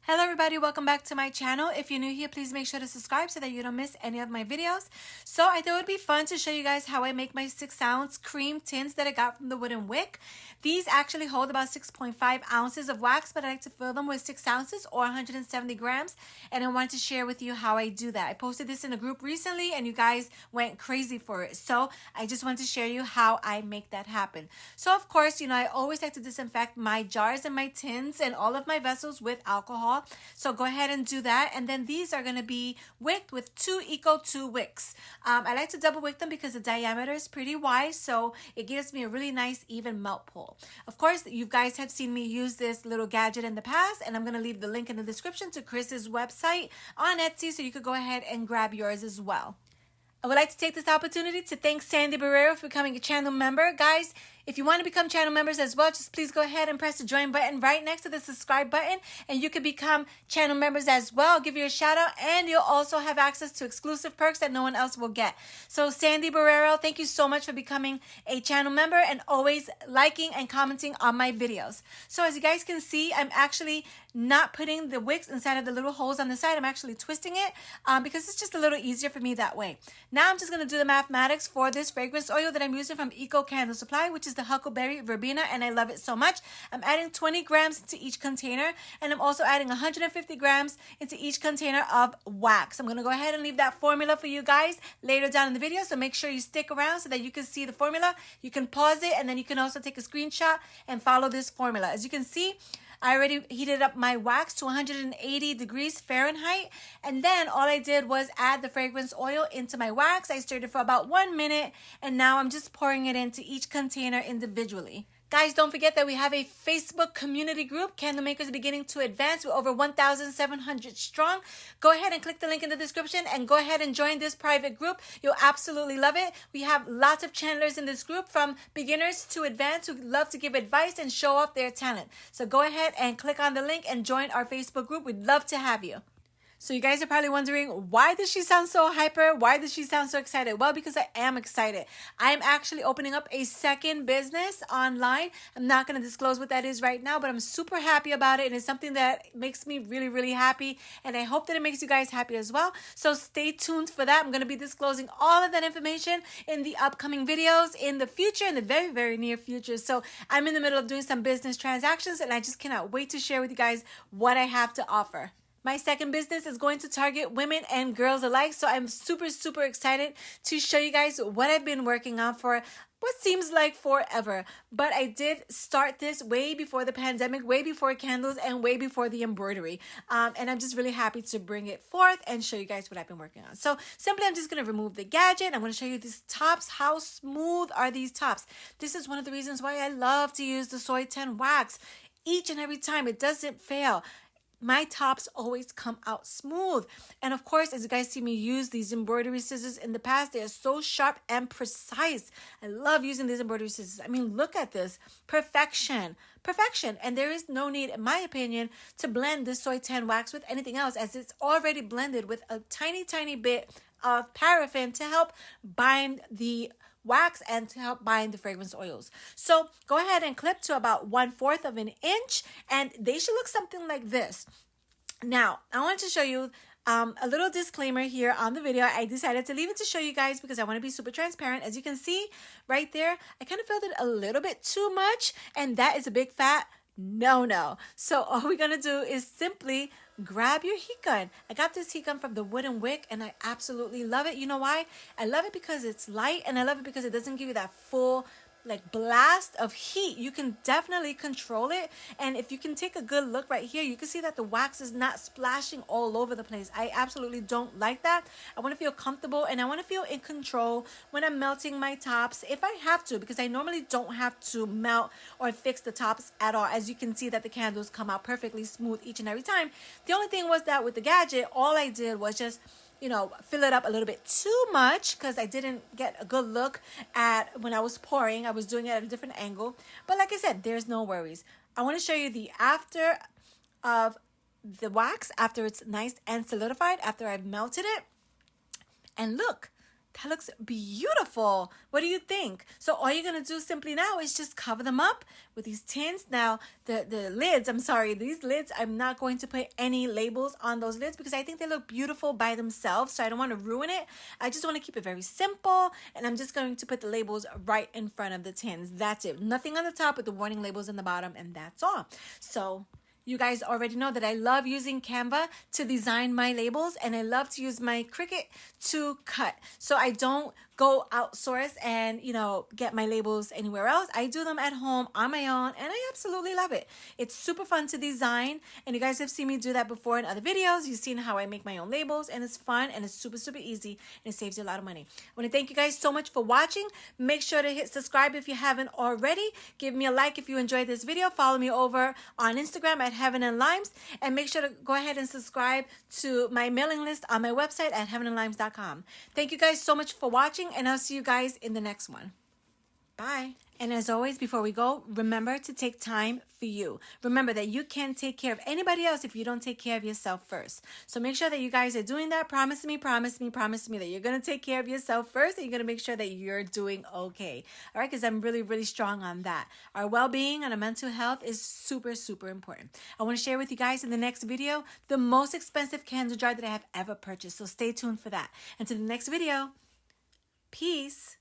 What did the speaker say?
Hello everybody, welcome back to my channel. If you're new here, please make sure to subscribe so that you don't miss any of my videos. So I thought it would be fun to show you guys how I make my 6-ounce cream tins that I got from the wooden wick. These actually hold about 6.5 ounces of wax, but I like to fill them with 6 ounces or 170 grams. And I wanted to share with you how I do that. I posted this in a group recently and you guys went crazy for it. So I just want to share you how I make that happen. So of course, I always like to disinfect my jars and my tins and all of my vessels with alcohol. So go ahead and do that. And then these are going to be wicked with 2 Eco 2 wicks. I like to double wick them because the diameter is pretty wide. So it gives me a really nice even melt pool. Of course, you guys have seen me use this little gadget in the past. And I'm going to leave the link in the description to Chris's website on Etsy. So you could go ahead and grab yours as well. I would like to take this opportunity to thank Sandy Barrero for becoming a channel member. Guys, if you want to become channel members as well, just please go ahead and press the join button right next to the subscribe button and you can become channel members as well. I'll give you a shout out and you'll also have access to exclusive perks that no one else will get. So Sandy Barrero, thank you so much for becoming a channel member and always liking and commenting on my videos. So as you guys can see, I'm actually not putting the wicks inside of the little holes on the side. I'm actually twisting it because it's just a little easier for me that way. Now I'm just going to do the mathematics for this fragrance oil that I'm using from Eco Candle Supply, which is the Huckleberry Verbena, and I love it so much. I'm adding 20 grams into each container, and I'm also adding 150 grams into each container of wax. I'm going to go ahead and leave that formula for you guys later down in the video, so make sure you stick around so that you can see the formula. You can pause it, and then you can also take a screenshot and follow this formula. As you can see, I already heated up my wax to 180 degrees Fahrenheit, and then all I did was add the fragrance oil into my wax. I stirred it for about 1 minute, and now I'm just pouring it into each container individually. Guys, don't forget that we have a Facebook community group, Candle Makers Beginning to Advance. We're over 1,700 strong. Go ahead and click the link in the description and go ahead and join this private group. You'll absolutely love it. We have lots of channelers in this group, from beginners to advanced, who love to give advice and show off their talent. So go ahead and click on the link and join our Facebook group. We'd love to have you. So you guys are probably wondering, why does she sound so hyper? Why does she sound so excited? Well, because I am excited. I am actually opening up a second business online. I'm not going to disclose what that is right now, but I'm super happy about it. And it's something that makes me really, really happy. And I hope that it makes you guys happy as well. So stay tuned for that. I'm going to be disclosing all of that information in the upcoming videos in the future, in the very, very near future. So I'm in the middle of doing some business transactions, and I just cannot wait to share with you guys what I have to offer. My second business is going to target women and girls alike, so I'm super, super excited to show you guys what I've been working on for what seems like forever. But I did start this way before the pandemic, way before candles, and way before the embroidery. And I'm just really happy to bring it forth and show you guys what I've been working on. So simply, I'm just going to remove the gadget. I'm going to show you these tops. How smooth are these tops? This is one of the reasons why I love to use the soy 10 wax. Each and every time, it doesn't fail. My tops always come out smooth. And of course, as you guys see me use these embroidery scissors in the past, they are so sharp and precise. I love using these embroidery scissors. I mean, look at this. Perfection. Perfection. And there is no need, in my opinion, to blend this soy 10 wax with anything else, as it's already blended with a tiny, tiny bit of paraffin to help bind the wax and to help bind the fragrance oils. So go ahead and clip to about 1/4 of an inch, and they should look something like this. Now, I want to show you a little disclaimer here on the video. I decided to leave it to show you guys because I want to be super transparent. As you can see right there, I kind of filled it a little bit too much, and that is a big fat no. So all we're going to do is simply grab your heat gun. I got this heat gun from the wooden wick, and I absolutely love it. You know why? I love it because it's light, and I love it because it doesn't give you that full blast of heat. You can definitely control it, and if you can take a good look right here, you can see that the wax is not splashing all over the place. I absolutely don't like that. I want to feel comfortable, and I want to feel in control when I'm melting my tops, if I have to, because I normally don't have to melt or fix the tops at all. As you can see that the candles come out perfectly smooth each and every time. The only thing was that with the gadget, all I did was just fill it up a little bit too much, because I didn't get a good look at when I was pouring. I was doing it at a different angle. But like I said, there's no worries. I want to show you the after of the wax, after it's nice and solidified, after I've melted it. And look, That looks beautiful. What do you think? So all you're going to do simply now is just cover them up with these tins. Now, the lids, I'm sorry, these lids, I'm not going to put any labels on those lids because I think they look beautiful by themselves. So I don't want to ruin it. I just want to keep it very simple. And I'm just going to put the labels right in front of the tins. That's it. Nothing on the top with the warning labels in the bottom. And that's all. So you guys already know that I love using Canva to design my labels, and I love to use my Cricut to cut. So I don't go outsource and, you know, get my labels anywhere else. I do them at home on my own, and I absolutely love it. It's super fun to design, and you guys have seen me do that before in other videos. You've seen how I make my own labels, and it's fun, and it's super, super easy, and it saves you a lot of money. I want to thank you guys so much for watching. Make sure to hit subscribe if you haven't already. Give me a like if you enjoyed this video. Follow me over on Instagram at Heaven and Limes, and make sure to go ahead and subscribe to my mailing list on my website at heavenandlimes.com. Thank you guys so much for watching, and I'll see you guys in the next one. Bye. And as always, before we go, remember to take time for you. Remember that you can't take care of anybody else if you don't take care of yourself first. So make sure that you guys are doing that. Promise me that you're going to take care of yourself first, and you're going to make sure that you're doing okay. All right, because I'm really, really strong on that. Our well-being and our mental health is super, super important. I want to share with you guys in the next video the most expensive candle jar that I have ever purchased. So stay tuned for that. Until the next video, peace.